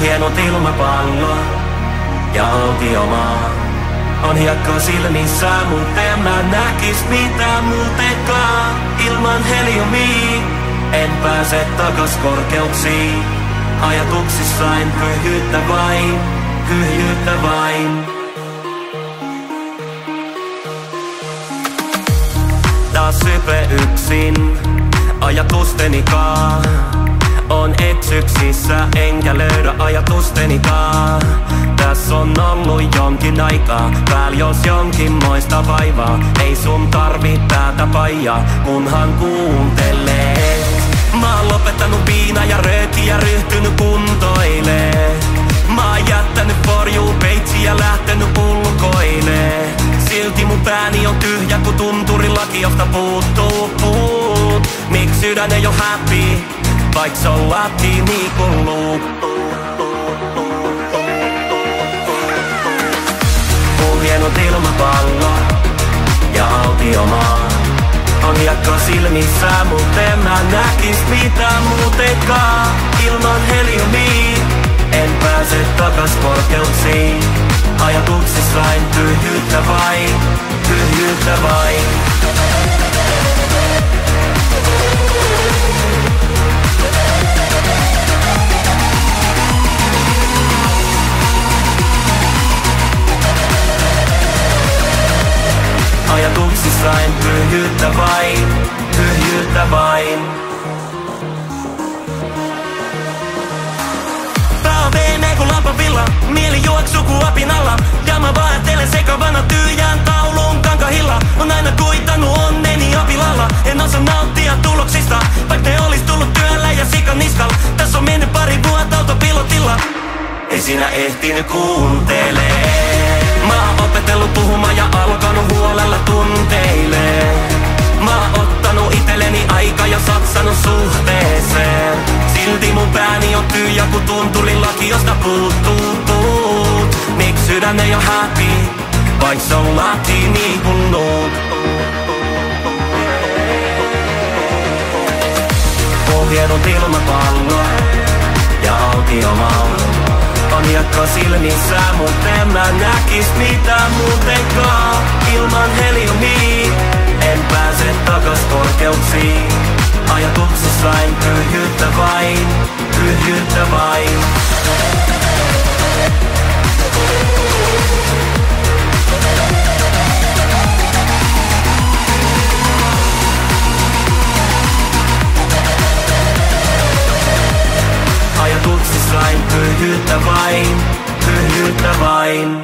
Hienot ilmapallo ja autiomaa. On hiekka silmissä, mut en mä näkis mitään muutenkaan. Ilman heliumia en pääse takas korkeuksiin. Ajatuksissain pyhyyttä vain, pyhyyttä vain. Taas sype yksin ajatustenikaan. On eksyksissä enkä löydä ajatustenikaan. Tässä on ollut jonkin aikaa, pääl jos jonkinmoista vaivaa. Ei sun tarvi täältä paijaa, kunhan kuuntelee. Mä oon lopettanut viina ja rööki ja ryhtynyt kuntoilee. Mä oon jättänyt forjuu peitsi ja lähtenyt ulkoilee. Silti mun pääni on tyhjä, kun tunturilaki josta puuttuu puut. Miks sydän ei oo happy, vaik se on lati niinku luuk. Hienot ilmapallo ja autiomaa. On hiekka silmissä, mut en mä näkis mitään muutenkaan. Ilman heliumia en pääse takas korkeuksiin. Ajatuksissain pyhyyttä vain, pyhyyttä vain. Ajatuksissain pyhyyttä vain, pyhyyttä vain. Pää on veemeä kun lampavilla, mieli juoksuu ku apinalla. Ja mä vaattelen sekavana tyhjään taulun kankahilla. On aina kuitannut onneni apilalla. En osaa nauttia tuloksista, vaik ne olis tullut työllä ja sikan niskalla. Tässä on mennyt pari vuotta autopilotilla. Ei sinä ehtinyt kuuntelee. Mä oon opetellut puhumaan ja alkanut huolella tunteilee. Mä oon ottanut itelleni aika ja satsannut suhteeseen. Silti mun pääni on tyhjä ku tunturilaki josta puuttuu puut. Miks sydän ei oo happy, vaik se on lati niinku nuut. Hienot ilmapallo ja autiomaa. On hiekka silmissä, mut en mä näkis mitään muutenkaan. Ilman heliumia en pääse takas korkeuksiin. Ajatuksissain pyhyyttä vain, pyhyyttä vain. Ajatuksissain pyhyyttä vain, pyhyyttä vain.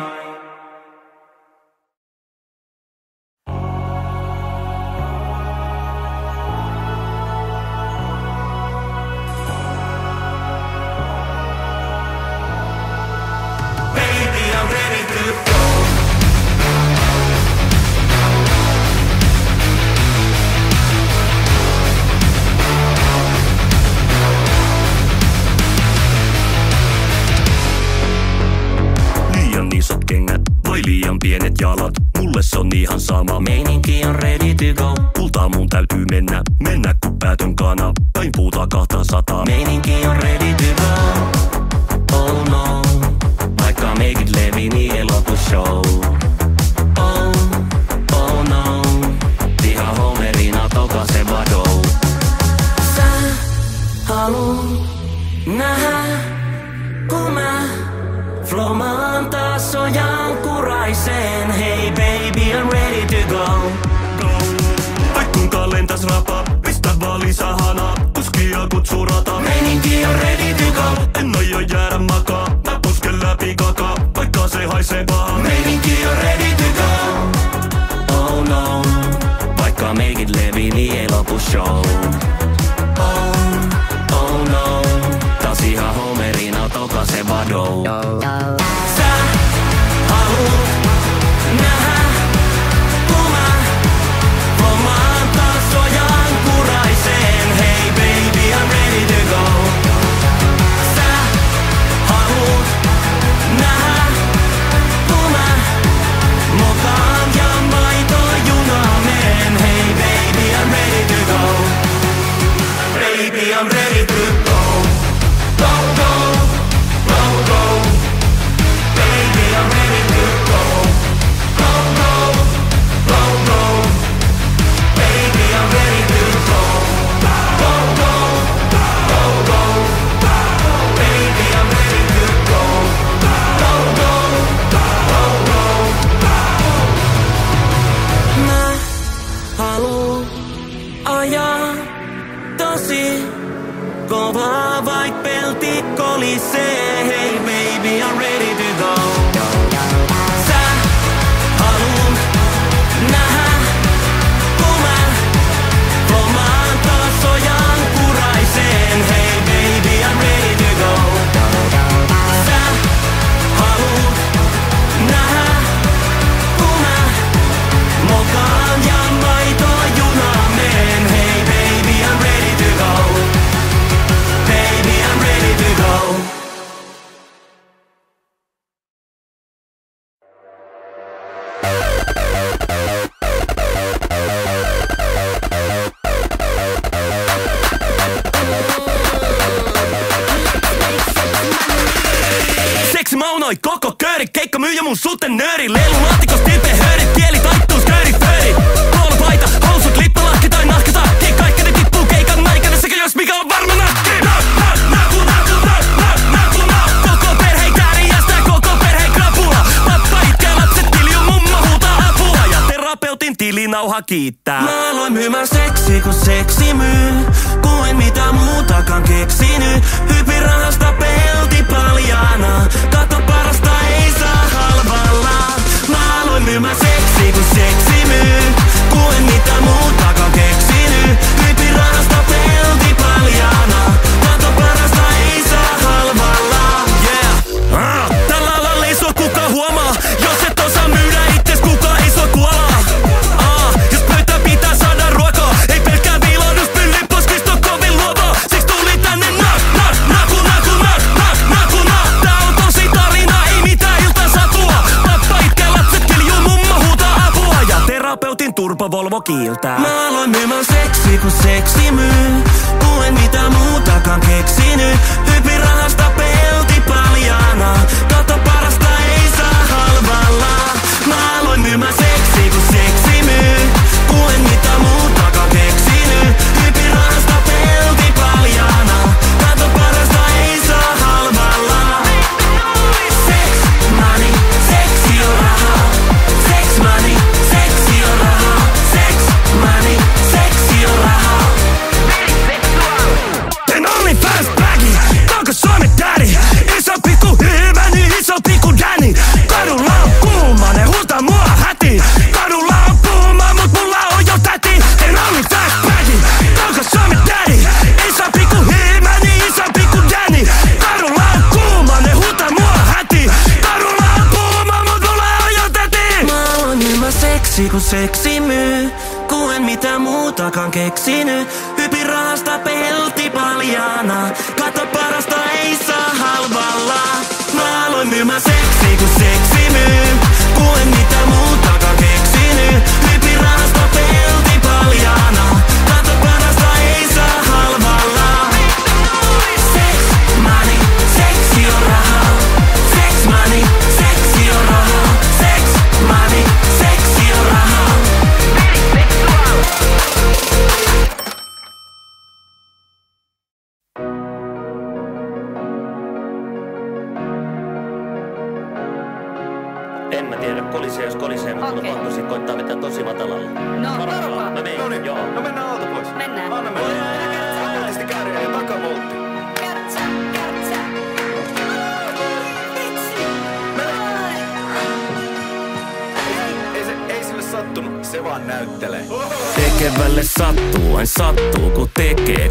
Baby, I'm ready to go. Isot kengät, vai liian pienet jalat. Mulle se on ihan sama. Meininki on ready to go. Kultaa mun täytyy mennä, mennä ku päätön kana. Päin puutaa 200. Meininki on ready to go. Oh no, vaikka meikit levi, niin ei lopu show. Oh, oh no, ihan homerina tokasen vadou. Sä haluut nähdä, kun mä flomaan taas ojankuraiseen. Hey baby, I'm ready to go. Vaik kuinka lentäs rapa, pistä vaan lisää hanaa. Tuskia kutsuu rata. Meininki on ready to go. En aio jäädä makaa, mä pusken läpi kakaa. Vaikka se haisee pahaa. Meininki on ready to go. Oh no, vaikka meikit levi, niin ei lopu show. Oh, oh no, taas ihan homerina tokasen vadou. Sä haluut nähdä, kun mä lomaan taas ojankuraiseen. Hey baby, I'm ready to go. Sä haluut nähdä, kun mä mokaan ja maito junameen. Hey baby, I'm ready to go. kovaa, vaik pelti kolisee. Hey baby, I'm ready to go. Sä haluun nähdä, kun mä omaan tasojaan kuraiseen. Hey baby, I'm ready to go. Sä haluun nähdä, kun mä mokaan ja maitoa junameen. Hey baby, I'm ready to go. Baby, I'm ready to go. Seksi maunoi koko kööri, keikka myyjä mun sutenööri. Leilun laatikos tilpe höörit, kieli taittuu skööri pööri. Puolopaita, housut, lippalakki tai nahkatakki. Kaikki ne tippuu keikan aikana sekä jos mikä on varma nakki. Koko perheen kääriästä, koko perheen krapula. Pappa itkee, lapset kiljuu, mummo huutaa apua. Ja terapeutin tilinauha kiittää. Mä aloin myymään seksi kun seksi myy. Kun en mitään muutakaan keksinyt. Hypin rahasta pelti paljaana. Kato parasta ei saa halvalla. Mä aloin myymään seksi kun seksi myy. Kun en mitään muutakaan keksinyt. Hypin rahasta pelti paljaana. Kato parasta ei saa halvalla. Yeah. Tällä alalla ei sua kukaan huomaa. Jos et osaa myydä itses, kukaan ei sua kuolaa. Jos pöytään pitää saada ruokaa. Ei pelkkää viilaudus, pyllin poskisto kovin luovaa. Siksi tuli tänne naku. Tää on tosi tarina, ei mitään iltasatua. Pappa itkee, lapset kiljuu, mummo huutaa apua. Ja terapeutin turpo Volvo kiiltää. Mä aloin myymään seksi kun seksi myy. Kun en mitään muutakaan keksinyt. Hypin rahasta pelti paljaana. Kato parasta ei saa halvalla. Mä aloin myymään seksi kun seksi myy. Kun en mitään muutakaan keksinyt. Hypin rahasta pelti paljaana. Kato parasta ei saa halvalla. Sex money, seksi on rahaa. Sex money, seksi on rahaa. Sex money, seksi on rahaa. En only fast baggy, onko Suomen daddy? Iso pikku hyvä, niin iso pikku Danny. Kadulla on kuuma, ne huutaa mua hätiin. Kadulla on kuuma, mut mulla on jo täti. En only fast baggy, onko Suomen daddy? Iso pikku hyvä, niin iso pikku Danny. Kadulla on kuuma, ne huutaa mua hätiin. Kadulla on kuuma, mut mulla on jo täti. Mä aloin myymään seksi kun seksi myy. Kun en mitään muutakaan keksinyt. Hypin rahasta pelti paljaana. Kato parasta ei saa halvalla. Mä aloin myymään seksi kun seksi myy. Kun en mitään muutakaan keksinyt. Hypin rahasta pelti paljaana. Kato parasta ei saa halvalla. Sex money, seksi on rahaa. Sex money, seksi on rahaa. Sex money, seksi on rahaa. En mä tiedä, kolisee jos kolisee, mutta mulla on pakko sit koittaa vetää tosi matalalla. No, varmaan. Mä menen. Noniin, Joo. no mennään alta pois. Mennään. Anna mennä. Voltisti kääriä ja takavoltti. Kärtsä. Vitsi. Ei sille sattunut, se vaan näyttelee. Tekevälle sattuu, ain sattuu, kun tekee,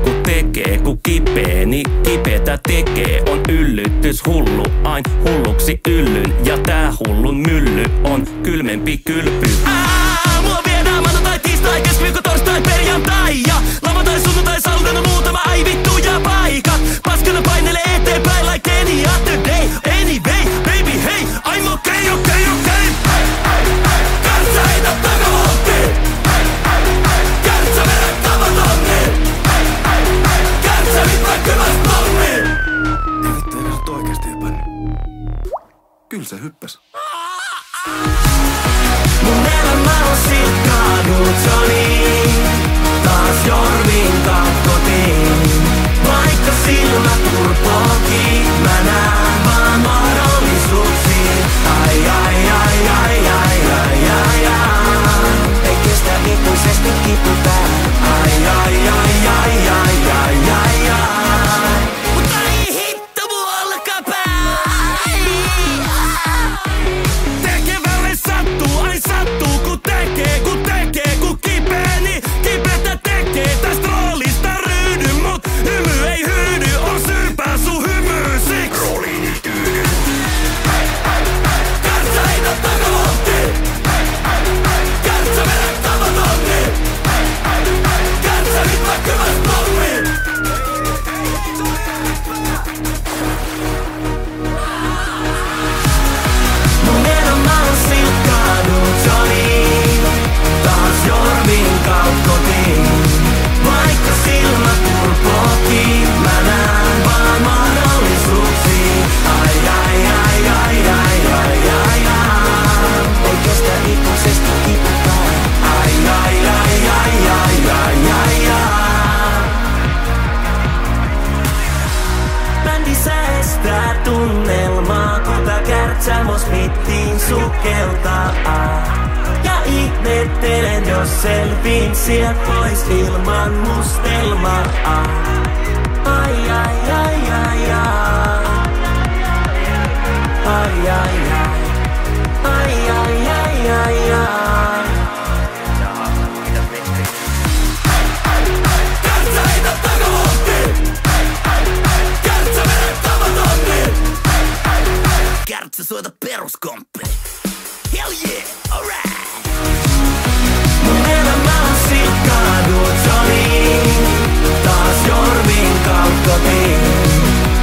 kun kipee, niin kipetä tekee. On yllytys hullu, ain hulluksi yllyn, ja tää hullun mylly on kylmempi kylpy. Mua viedään maanantai, tiistai, keskiviikko, torstai, perjantai, ja lauantai, sunnuntai, saunana muutama ai vittu ja paikat. Paskana painelee eteenpäin like any other day. Anyway, baby, hey, I'm okay. Kärtsä heitä takavolttiin. Kärtsä vedä kavatonni. Kärtsä vittu hyppäs tonniin. Ei vittu, eikö sä oot oikeesti hypännyt? Kyllä se hyppäs. Mun elämä on silkkaanut Johnny. Taas Jorvin kotiin. Vaikka silmät turpoakin, mä näen vaan mahdollisuuksia. Ai. Ei kestä ikuisesti kipu tää. Ai. pahoittelen, jos selvin sieltä pois ilman mustelmaa. Ai ai ai ai ai. Ai ai ai. Ai ai ai ai ai. Kärtsä heitä takavuotti. Kärtsä mene tavatonti. Kärtsä soita peruskomppi. Hell yeah, alright. Mun elämä on silkkaanut Johnny. Taas Jorvin kautta kotiin.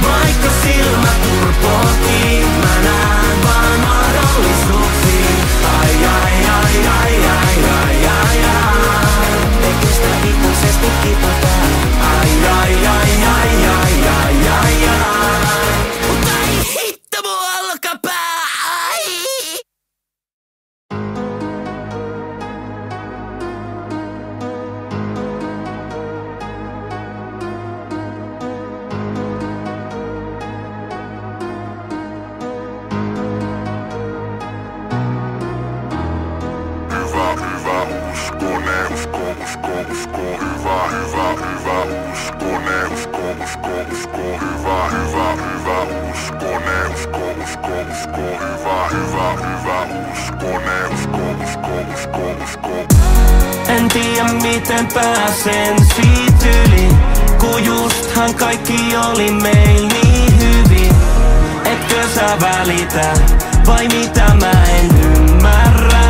Vaikka silmä turpotiin, mä näen vaan mahdollisuuksia. Ai ai ai ai ai ai ai ai. Ei kestä ikuisesti kiputtaa. Ai ai ai ai ai ai ai ai. Mutta ei hitto mun olkapää. En tiedä miten pääsen siitä yli, kun justhan kaikki oli meil niin hyvin. Etkö sä välitä, vai mitä mä en ymmärrä?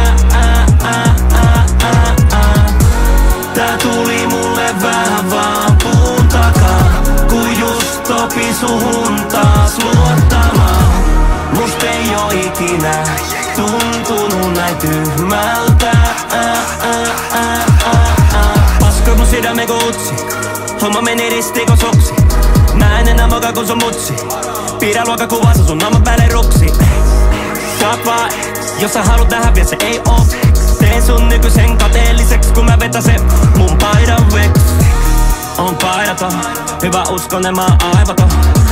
Tää tuli mulle vähän vaan puun takaa, kun just opi suhun taas luottamaan. Must ei oo ikinä tuntunut näin tyhmältä. Paskoi mun sydämen kun utsi, homma meni ristiin kun suksi. Mä en enää moka kun sun mutsi, pidä luokkakuvassa sun naaman päälle ruksi. Saat vaan, jos sä haluut nähdä vielä se ei oo. Teen sun nykyisen kateelliseks kun mä vetäsen mun paidan veks. On paidaton, hyvä uskonen mä oon aivaton.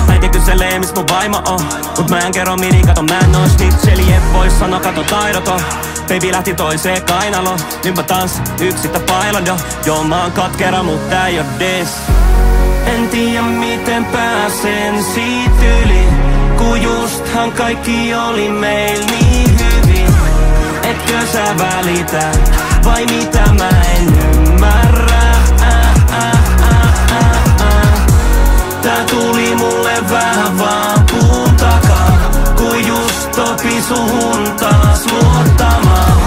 Äiti kyselee mis mun vaimo on, mut mä en kerro mihin kato mä en oo snitcheli. Et vois sano kato taidoton. Baby lähti toiseen kainaloon, nyt mä tanssin yksittä pailon jo. Joo mä oon katkera mut tää ei oo diss. En tiedä miten pääsen siitä yli, kun justhan kaikki oli meil niin hyvin. Etkö sä välitä, vai mitä mä en ymmärrä? Tää tuli mulle vähän vaan puun takaa, kun just opi suhun taas luottamaan.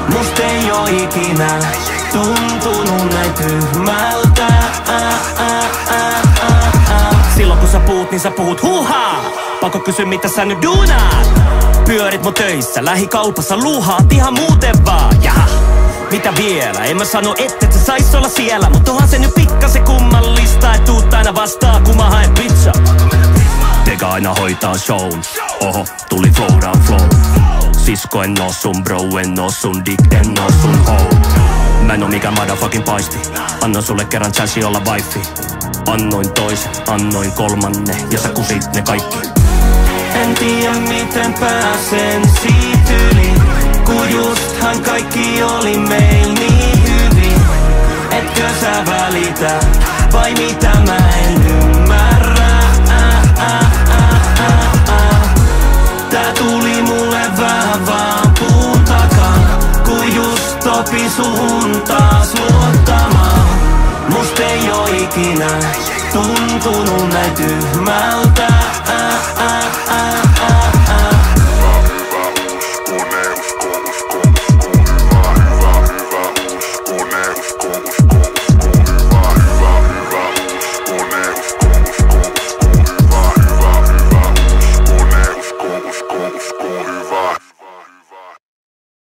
Must ei oo ikinä tuntunut näin tyhmältä. Silloin kun sä puhut, niin sä puhut huuhaa. Pakko kysyä mitä sä nyt duunaat. Pyörit mun töissä, lähikaupassa luuhaat ihan muuten vaan. Jaha, mitä vielä? En mä sano et sä sais olla siellä, mut onhan se nyt pikkasen kummallista, et tuut aina vastaan kun mä haen pizza. Tega aina hoitaa shown. Oho, tuli flow down flow. Sisko en oo sun bro, en oo sun dick, en oo sun hoe. Mä en oo mikään motherfucking paisti. Annoin sulle kerran chanssi olla wifey. Annoin toisen, annoin kolmannen ja sä kusit ne kaikki. En tiedä miten pääsen siitä yli, kun justhan kaikki oli meil niin hyvin. Etkö sä välitä, vai mitä mä en ymmärrä? Tää tuli mulle vähän vaan puun takaa, kun just opi suhun taas luottamaan. Must ei oo ikinä tuntunut näin tyhmältä.